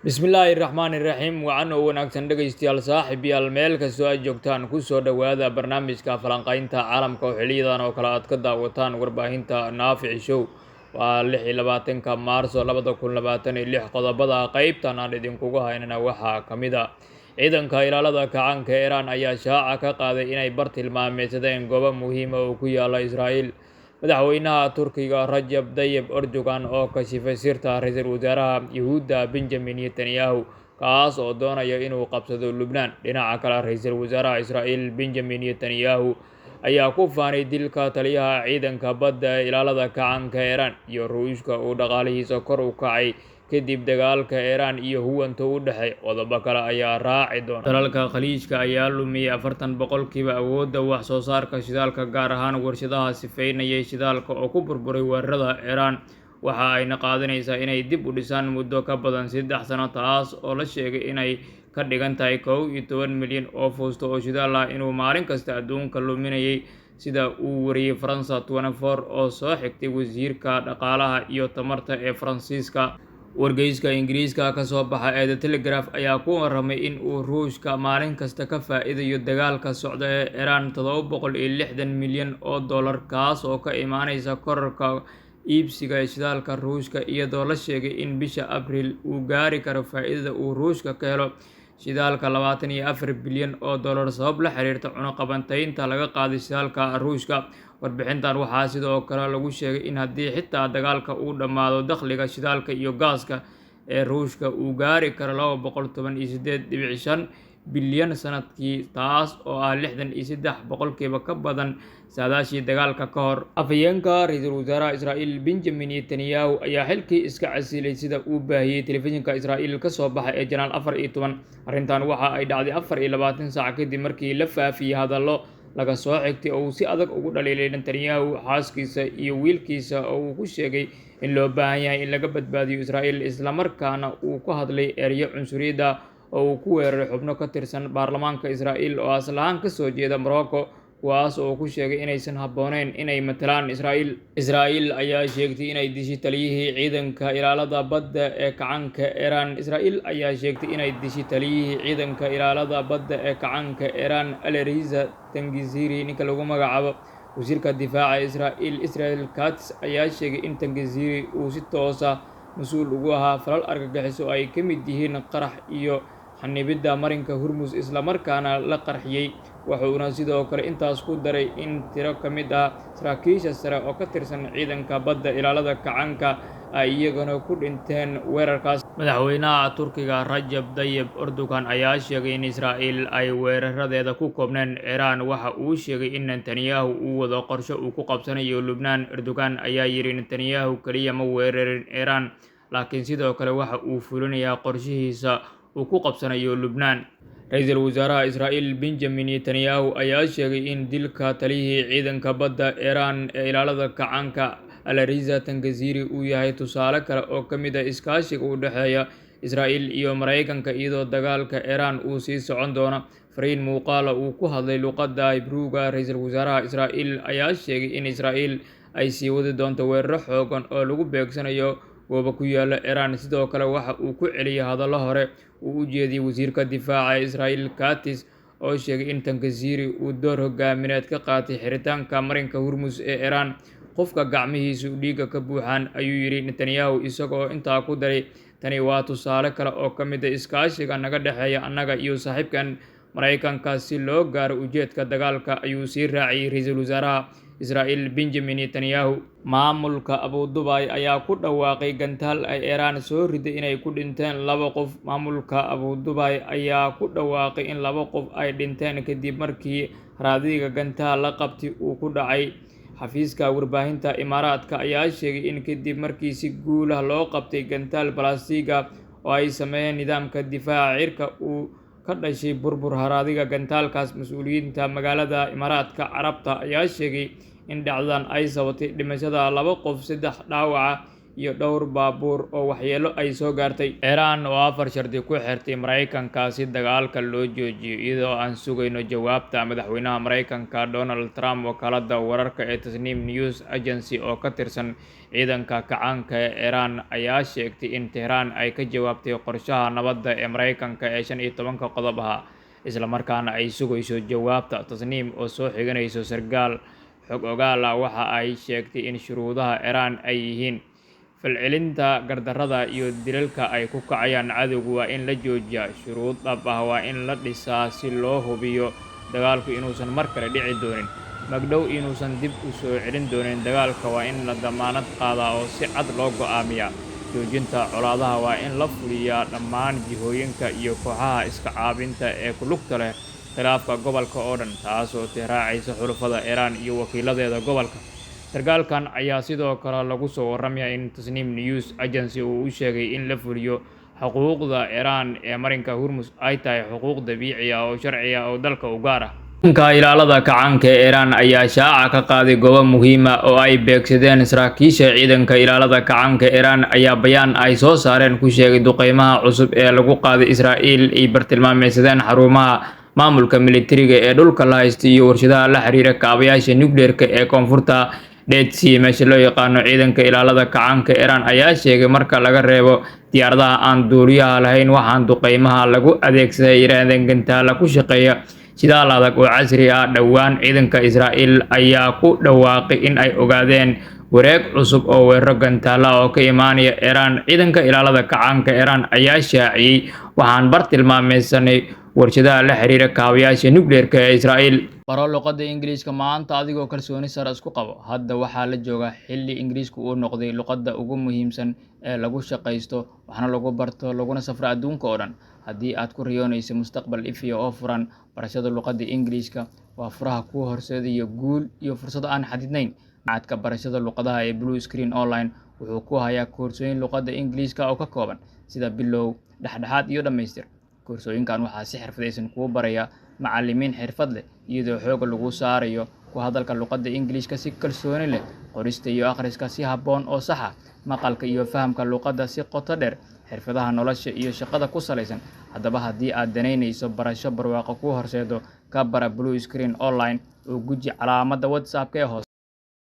Bismillahirrahmanirrahiim. Waxaan oo wanaagsan dhegaystayaal saaxiibayaal meel kastoo aad joogtaan ku soo dhowaada barnaamijka falanqaynta caalamka oo xiliyadan oo kale aad ka daawataan warbaahinta Naafici Show. Waa 26 Maarso 2026 qodobada qaybtan aan idinkugu haynana waxaa ka mid ah ciidanka ilaalada kacaanka Iiraan ayaa shaaca ka qaaday inay bartilmaameedsadeen goobo muhiim ah oo ku yaala Israa'iil. Madaxweynaha Turkiga Rajab Tayyip Erdogan oo kashifay sirta ra'iisul wasaaraha Yuhuudda Benjamin Netanyahu kaas oo doonaya inuu qabsado Lubnaan. Dhinaca kale, ra'iisul wasaaraha Israa'iil Benjamin Netanyahu ayaa ku faanay dilka taliyaha ciidanka badda ee ilaalada kacaanka Iiraan iyo Ruushka uu dhaqaalihiisa kor u kacay kadib dagaalka Iiraan iyo huwanta u dhexeeya. Qodobo kale ayaa raaci doona. Dalalka Khaliijka ayaa lumiyay 40% awoodda wax soo saarka shidaalka, gaar ahaan warshadaha sifeynaya shidaalka oo ku burburay weerarada Iiraan. Waxa ayna qaadanaysaa inay dib u dhisaan muddo ka badan 3 sano, taas oo la sheegay inay ka dhigan tahay 11 milyan oo fuusto oo shidaal ah inuu maalin kasta adduunka luminayay, sida uu wariyay France 24 oo soo xigtay wasiirka dhaqaalaha iyo tamarta ee Faransiiska. Wargeyska Ingiriiska ka soo baxa ee The Telegraph ayaa ku warramay in uu Ruushka maalin kasta ka faa'iidayo dagaalka socda ee Iiraan $760 milyan oo dollar, kaas oo ka imaanaysa kororka iibsiga shidaalka Ruushka, iyadoo la sheegay in bisha Abriil uu gaari karo faa'iidada uu Ruushka ka helo shidaalka $24 bilyan oo dollar sabab la xiriirta cunaqabataynta laga qaaday shidaalka Ruushka. Warbixintan waxaa sidoo kale lagu sheegay in haddii xitaa dagaalka uu dhammaado, dakhliga shidaalka iyo gaaska ee Ruushka uu gaari karo $218.5 bilyan sanadkii, taas oo ah 63% ka badan saadaashii dagaalka ka hor. Afhayeenka ra'iisul wasaaraha Israa'iil Benjamin Netanyahu ayaa xilkii iska casilay sida uu baahiyay telefishinka Israa'iil ka soo baxa ee Janaal 14. Arrintan waxa ay dhacday 24 saac kadib markii la faafiyay hadallo laga soo xigtay oo uu si adag ugu dhaliilay Netanyahu, xaaskiisa iyo wiilkiisa oo uu ku sheegay in loo baahan yahay in laga badbaadiyo Israa'iil, isla markaana uu ku hadlay ereyo cunsuriyad ah oo uu ku weeraray xubno ka tirsan baarlamaanka Israa'iil oo asal ahaan ka soo jeeda Morocco, kuwaas oo ku sheegay inaysan habboonayn inay matalaan Israa'iil. Israa'iil ayaa sheegtay inay dishay taliyihii ciidanka ilaalada badda ee kacaanka Iiraan. Israa'iil ayaa sheegtay inay dishay taliyihii ciidanka ilaalada badda ee kacaanka Iiraan Alireza Tangiziri, ninka lagu magacaabo. Wasiirka difaaca Israa'iil Israel Katz ayaa sheegay in Tangiziri uu si toos ah mas'uul uga ahaa falal argagixiso oo ay ka mid yihiin qarax iyo xanibidda marinka Hormuz, isla markaana la qarxiyay. Wuxuuna sidoo kale intaas ku daray in tiro ka mid ah saraakiisha sare oo ka tirsan ciidanka badda ilaalada kacaanka ay iyaguna ku dhinteen weerarkaas. Madaxweynaha Turkiga Rajab Tayyip Erdogan ayaa sheegay in Israa'iil ay weeraradeeda ku koobneen Iiraan. Waxa uu sheegay in Netanyahu uu wado qorshe uu ku qabsanayo Lubnaan. Erdogan ayaa yiri Netanyahu kaliya ma weerarin Iiraan, laakiin sidoo kale waxa uu fulinayaa qorshihiisa uu ku qabsanayo Lubnaan. Ra'iisul wasaaraha Israa'iil Benjamin Netanyahu ayaa sheegay in dilka taliyihii ciidanka badda Iiraan ee ilaalada kacaanka Alireza Tangiziri uu yahay tusaale kale oo ka mid ah iskaashiga u dhexeeya Israa'iil iyo Mareykanka, iyadoo dagaalka Iiraan uu sii socon doono. Fariin muuqaal ah uu ku hadlay luqadda Hibruuga, ra'iisul wasaaraha Israa'iil ayaa sheegay in Israa'iil ay sii wadi doonto weeraro xooggan oo lagu beegsanayo goobo ku yaala Iiraan. Sidoo kale waxa uu ku celiyay hadallo hore uu u jeediyay wasiirka difaaca Israel Katz oo sheegay in Tangiziri uu door hogaamineed ka qaatay xiritaanka marinka Hormuz ee Iiraan. Qofka gacmihiisu dhiigga ka buuxaan, ayuu yiri Netanyahu, isagoo intaa ku daray, tani waa tusaale kale oo ka mid ah iskaashiga naga dhexeeya annaga iyo saaxiibkan Mareykanka si loo gaaro ujeedka dagaalka, ayuu sii raaciyay ra'iisul wasaaraha Israa'iil Benjamin Netanyahu. Maamulka Abu Dhabi ayaa ku dhawaaqay gantaal ay Iiraan soo riday inay ku dhinteen 2 qof. Maamulka Abu Dhabi ayaa ku dhawaaqay in 2 qof ay dhinteen kadib markii raadiga gantaal la qabtay uu ku dhacay. Xafiiska warbaahinta Imaaraadka ayaa sheegay in kadib markii si guul ah loo qabtay gantaal balaastig ah oo ay sameeyeen nidaamka difaaca cirka, uu ka dhashay burbur raadiga gantaalkaas. Mas'uuliyiinta magaalada Imaaraadka Carabta ayaa sheegay in dhacdadan ay sababtay dhimashada 2 qof, 3 dhaawac ah, iyo dhowr baabuur oo waxyeelo ay soo gaartay. Iiraan oo 4 shardi ku xirtay Mareykanka si dagaalka loo joojiyo iyadoo aan sugayno jawaabta madaxweynaha Mareykanka Donald Trump. Wakaaladda wararka ee Tasnim News Agency oo ka tirsan ciidanka kacaanka ee Iiraan ayaa sheegtay in Teheraan ay ka jawaabtay qorshaha nabadda ee Mareykanka ee 15 qodob ah, isla markaana ay sugayso jawaabta. Tasnim oo soo xiganaysa sarkaal xog ogaal ah waxa ay sheegtay in shuruudaha Iiraan ay yihiin: falcelinta gardarrada iyo dilalka ay ku kacayaan cadowgu waa in la joojiyaa, shuruud dhab ah waa in la dhisaa si loo hubiyo dagaalku inuusan mar kale dhici doonin, magdhow inuusan dib u soo celin doonin dagaalka waa in la damaanad qaadaa oo si cad loo go'aamiyaa, joojinta colaadaha waa in la fuliyaa dhammaan jihooyinka iyo kooxaha iska caabinta ee ku lugta leh khilaafka gobolka oo dhan, taasoo tixraacaysa xulafada Iiraan iyo wakiiladeeda gobolka. Sarkaalkan ayaa sidoo kale lagu soo waramayaa in Tasnim News Agency uu u sheegay in la fuliyo xuquuqda Iiraan ee marinka Hormuz ay tahay xuquuq dabiici ah oo sharci ah oo dalka u gaar ah. Ciidanka ilaalada kacaanka ee Iiraan ayaa shaaca ka qaaday goobo muhiim ah oo ay beegsadeen. Saraakiisha ciidanka ilaalada kacaanka Iiraan ayaa bayaan ay soo saareen ku sheegay duqeymaha cusub ee lagu qaaday Israa'iil ay bartilmaameedsadeen xarumaha maamulka militariga ee dhulka la haysto iyo warshadaha la xiriira kaabayaasha nukleerka ee koonfurta Dead Sea meesha loo yaqaano. Ciidanka ilaalada kacaanka Iiraan ayaa sheegay marka laga reebo diyaaradaha aan duuliyaha lahayn waxaan duqeymaha lagu adeegsaday yiraahdeen gantaala ku shaqeeya shidaal adag oo casri ah. Dhowaan ciidanka Israa'iil ayaa ku dhawaaqay in ay ogaadeen wareeg cusub oo weeraro gantaala oo ka imaanaya Iiraan. Ciidanka ilaalada kacaanka Iiraan ayaa shaaciyay waxaan bartilmaameedsanay warshadaha la xiriira kaabayaasha nukleerka ee Israa'iil. Baro luqadda Ingiriiska maanta adigoo kalsooni sare isku qabo. Hadda waxaa la joogaa xilli Ingiriisku uu noqday luqadda ugu muhiimsan ee lagu shaqaysto, waxna lagu barto, laguna safro adduunka oo dhan. Haddii aad ku riyoonayso mustaqbal ifiya oo furan, barashada luqadda Ingiriiska waa furaha kuu horseedaya guul iyo fursado aan xadidnayn. Macadka barashada luqadaha ee Blue Screen Online wuxuu ku hayaa koorsooyin luqadda Ingiriiska oo ka kooban sida bilow, dhexdhexaad iyo dhammaystir. Koorsooyinkan waxaa si xirfadaysan kugu baraya macallimiin xirfad leh, iyadoo xoogga lagu saarayo ku hadalka luqadda Ingiriiska si kalsooni leh, qorista iyo akhriska si habboon oo sax ah, maqalka iyo fahamka luqadda si qoto dheer, xirfadaha nolosha iyo shaqada ku salaysan. Haddaba haddii aad danaynayso barasho barwaaqo ku horseedo, ka bara Blue Screen Online oo guji calaamadda WhatsApp ee hoose.